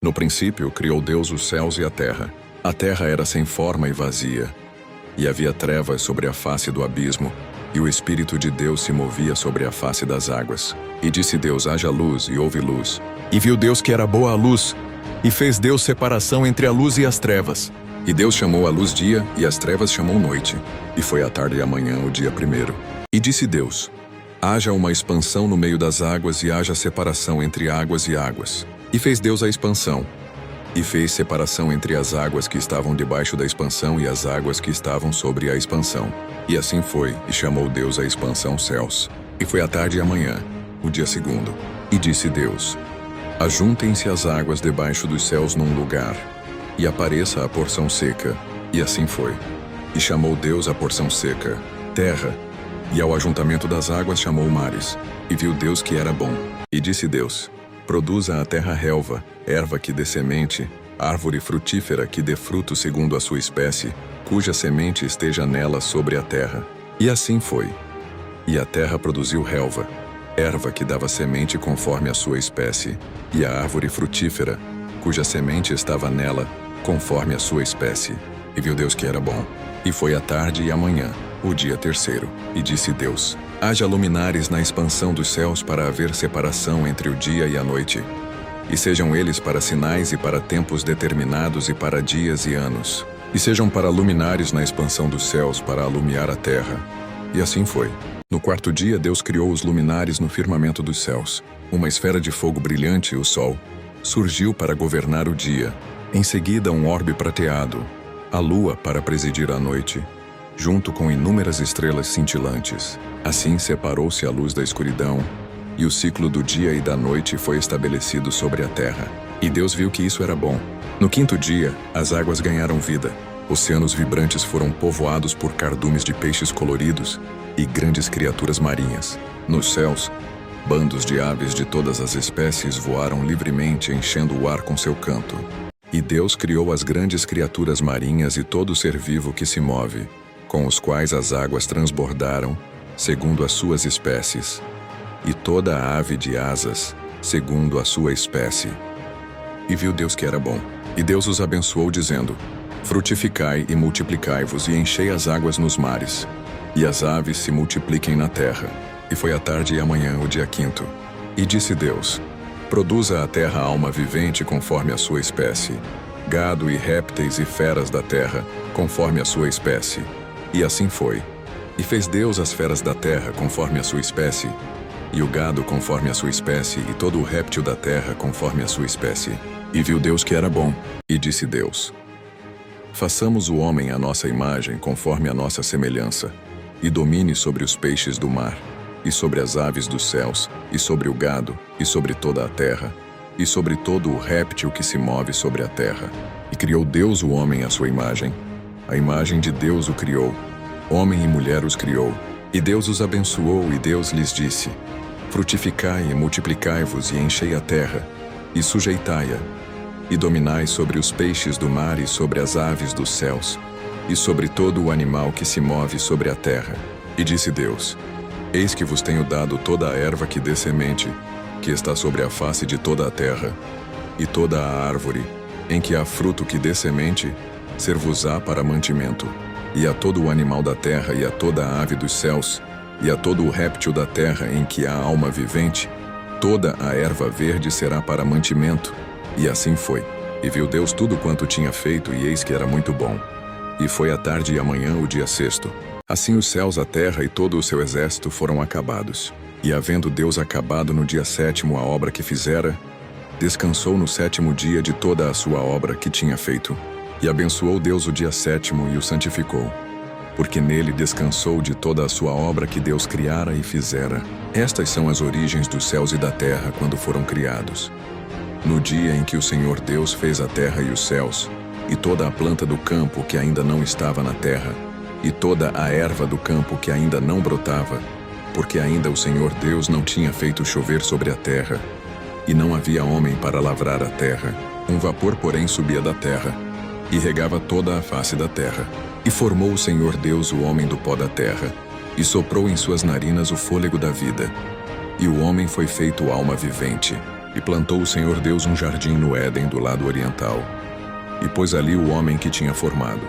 No princípio, criou Deus os céus e a terra. A terra era sem forma e vazia, e havia trevas sobre a face do abismo, e o Espírito de Deus se movia sobre a face das águas. E disse Deus: haja luz, e houve luz. E viu Deus que era boa a luz, e fez Deus separação entre a luz e as trevas. E Deus chamou a luz dia, e as trevas chamou noite. E foi a tarde e a manhã o dia primeiro. E disse Deus: haja uma expansão no meio das águas, e haja separação entre águas e águas. E fez Deus a expansão, e fez separação entre as águas que estavam debaixo da expansão e as águas que estavam sobre a expansão. E assim foi, e chamou Deus a expansão céus. E foi a tarde e a manhã, o dia segundo. E disse Deus: ajuntem-se as águas debaixo dos céus num lugar, e apareça a porção seca. E assim foi. E chamou Deus a porção seca terra, e ao ajuntamento das águas chamou mares. E viu Deus que era bom. E disse Deus: produza a terra relva, erva que dê semente, árvore frutífera que dê fruto segundo a sua espécie, cuja semente esteja nela sobre a terra. E assim foi. E a terra produziu relva, erva que dava semente conforme a sua espécie, e a árvore frutífera, cuja semente estava nela, conforme a sua espécie. E viu Deus que era bom. E foi a tarde e a manhã, o dia terceiro. E disse Deus: haja luminares na expansão dos céus para haver separação entre o dia e a noite. E sejam eles para sinais e para tempos determinados e para dias e anos. E sejam para luminares na expansão dos céus para alumiar a terra. E assim foi. No quarto dia Deus criou os luminares no firmamento dos céus. Uma esfera de fogo brilhante, o sol, surgiu para governar o dia. Em seguida um orbe prateado, a lua para presidir a noite, junto com inúmeras estrelas cintilantes. Assim separou-se a luz da escuridão, e o ciclo do dia e da noite foi estabelecido sobre a terra. E Deus viu que isso era bom. No quinto dia, as águas ganharam vida. Oceanos vibrantes foram povoados por cardumes de peixes coloridos e grandes criaturas marinhas. Nos céus, bandos de aves de todas as espécies voaram livremente, enchendo o ar com seu canto. E Deus criou as grandes criaturas marinhas e todo ser vivo que se move, com os quais as águas transbordaram, segundo as suas espécies, e toda a ave de asas, segundo a sua espécie. E viu Deus que era bom. E Deus os abençoou, dizendo: frutificai e multiplicai-vos, e enchei as águas nos mares, e as aves se multipliquem na terra. E foi a tarde e a manhã o dia quinto. E disse Deus: produza a terra alma vivente conforme a sua espécie, gado e répteis e feras da terra, conforme a sua espécie. E assim foi. E fez Deus as feras da terra conforme a sua espécie, e o gado conforme a sua espécie, e todo o réptil da terra conforme a sua espécie. E viu Deus que era bom. E disse Deus: façamos o homem à nossa imagem, conforme a nossa semelhança, e domine sobre os peixes do mar, e sobre as aves dos céus, e sobre o gado, e sobre toda a terra, e sobre todo o réptil que se move sobre a terra. E criou Deus o homem à sua imagem. A imagem de Deus o criou. Homem e mulher os criou. E Deus os abençoou, e Deus lhes disse: frutificai e multiplicai-vos, e enchei a terra, e sujeitai-a, e dominai sobre os peixes do mar, e sobre as aves dos céus, e sobre todo o animal que se move sobre a terra. E disse Deus: eis que vos tenho dado toda a erva que dê semente, que está sobre a face de toda a terra, e toda a árvore, em que há fruto que dê semente, ser-vos-á para mantimento, e a todo o animal da terra, e a toda a ave dos céus, e a todo o réptil da terra em que há alma vivente, toda a erva verde será para mantimento. E assim foi. E viu Deus tudo quanto tinha feito, e eis que era muito bom. E foi a tarde e a manhã o dia sexto. Assim os céus, a terra e todo o seu exército foram acabados. E havendo Deus acabado no dia sétimo a obra que fizera, descansou no sétimo dia de toda a sua obra que tinha feito. E abençoou Deus o dia sétimo e o santificou, porque nele descansou de toda a sua obra que Deus criara e fizera. Estas são as origens dos céus e da terra quando foram criados. No dia em que o Senhor Deus fez a terra e os céus, e toda a planta do campo que ainda não estava na terra, e toda a erva do campo que ainda não brotava, porque ainda o Senhor Deus não tinha feito chover sobre a terra, e não havia homem para lavrar a terra. Um vapor, porém, subia da terra, e regava toda a face da terra. E formou o Senhor Deus o homem do pó da terra, e soprou em suas narinas o fôlego da vida. E o homem foi feito alma vivente. E plantou o Senhor Deus um jardim no Éden do lado oriental, e pôs ali o homem que tinha formado.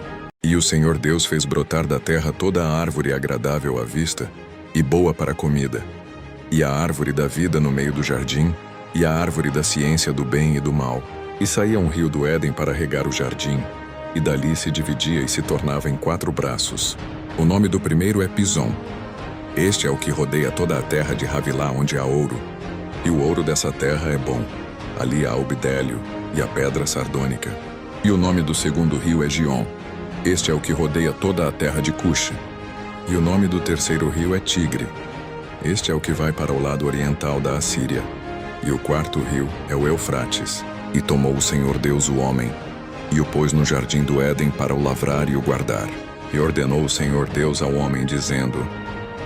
E o Senhor Deus fez brotar da terra toda a árvore agradável à vista e boa para a comida, e a árvore da vida no meio do jardim, e a árvore da ciência do bem e do mal. E saía um rio do Éden para regar o jardim, e dali se dividia e se tornava em 4 braços. O nome do primeiro é Pison. Este é o que rodeia toda a terra de Havilá, onde há ouro. E o ouro dessa terra é bom. Ali há o bidélio e a pedra sardônica. E o nome do segundo rio é Gion. Este é o que rodeia toda a terra de Cush. E o nome do terceiro rio é Tigre. Este é o que vai para o lado oriental da Assíria. E o quarto rio é o Eufrates. E tomou o Senhor Deus o homem, e o pôs no jardim do Éden para o lavrar e o guardar. E ordenou o Senhor Deus ao homem, dizendo: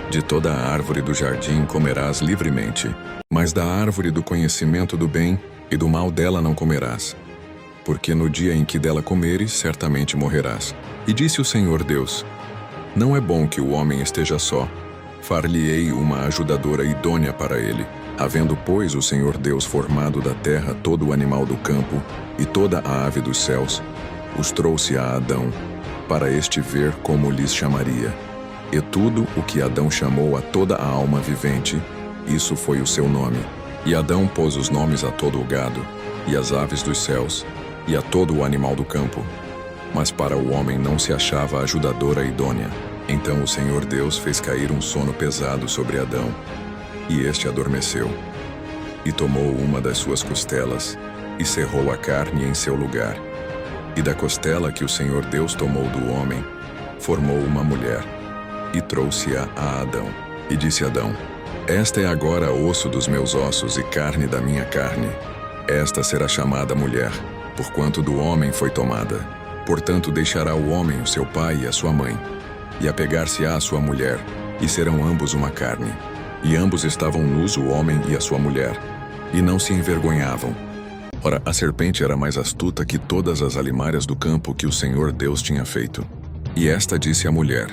de toda a árvore do jardim comerás livremente, mas da árvore do conhecimento do bem e do mal dela não comerás, porque no dia em que dela comeres, certamente morrerás. E disse o Senhor Deus: não é bom que o homem esteja só, far-lhe-ei uma ajudadora idônea para ele. Havendo, pois, o Senhor Deus formado da terra todo o animal do campo e toda a ave dos céus, os trouxe a Adão, para este ver como lhes chamaria. E tudo o que Adão chamou a toda a alma vivente, isso foi o seu nome. E Adão pôs os nomes a todo o gado, e às aves dos céus, e a todo o animal do campo. Mas para o homem não se achava ajudadora idônea. Então o Senhor Deus fez cair um sono pesado sobre Adão, e este adormeceu. E tomou uma das suas costelas, e cerrou a carne em seu lugar. E da costela que o Senhor Deus tomou do homem, formou uma mulher, e trouxe-a a Adão. E disse Adão: esta é agora osso dos meus ossos e carne da minha carne. Esta será chamada mulher, porquanto do homem foi tomada. Portanto deixará o homem o seu pai e a sua mãe, e apegar-se-á à sua mulher, e serão ambos uma carne. E ambos estavam nus, o homem e a sua mulher, e não se envergonhavam. Ora, a serpente era mais astuta que todas as alimárias do campo que o Senhor Deus tinha feito. E esta disse à mulher: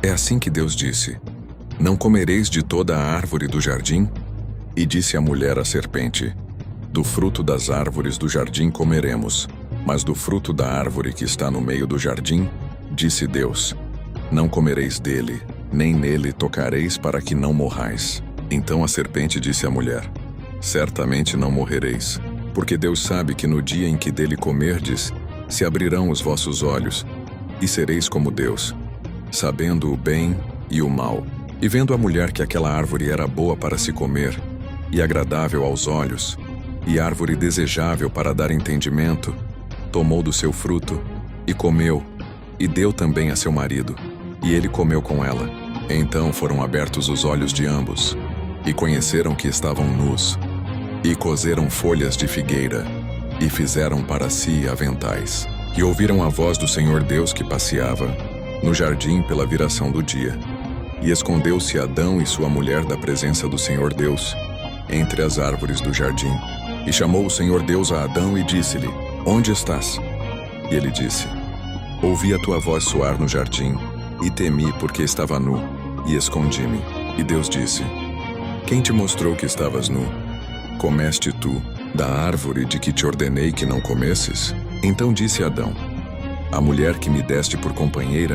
é assim que Deus disse: não comereis de toda a árvore do jardim? E disse a mulher à serpente: do fruto das árvores do jardim comeremos, mas do fruto da árvore que está no meio do jardim, disse Deus: não comereis dele, nem nele tocareis, para que não morrais. Então a serpente disse à mulher: certamente não morrereis, porque Deus sabe que no dia em que dele comerdes, se abrirão os vossos olhos, e sereis como Deus, sabendo o bem e o mal. E vendo a mulher que aquela árvore era boa para se comer, e agradável aos olhos, e árvore desejável para dar entendimento, tomou do seu fruto, e comeu, e deu também a seu marido, e ele comeu com ela. Então foram abertos os olhos de ambos, e conheceram que estavam nus, e coseram folhas de figueira, e fizeram para si aventais. E ouviram a voz do Senhor Deus que passeava no jardim pela viração do dia. E escondeu-se Adão e sua mulher da presença do Senhor Deus entre as árvores do jardim. E chamou o Senhor Deus a Adão e disse-lhe: onde estás? E ele disse: ouvi a tua voz soar no jardim, e temi porque estava nu, e escondi-me. E Deus disse: quem te mostrou que estavas nu? Comeste tu da árvore de que te ordenei que não comesses? Então disse Adão: a mulher que me deste por companheira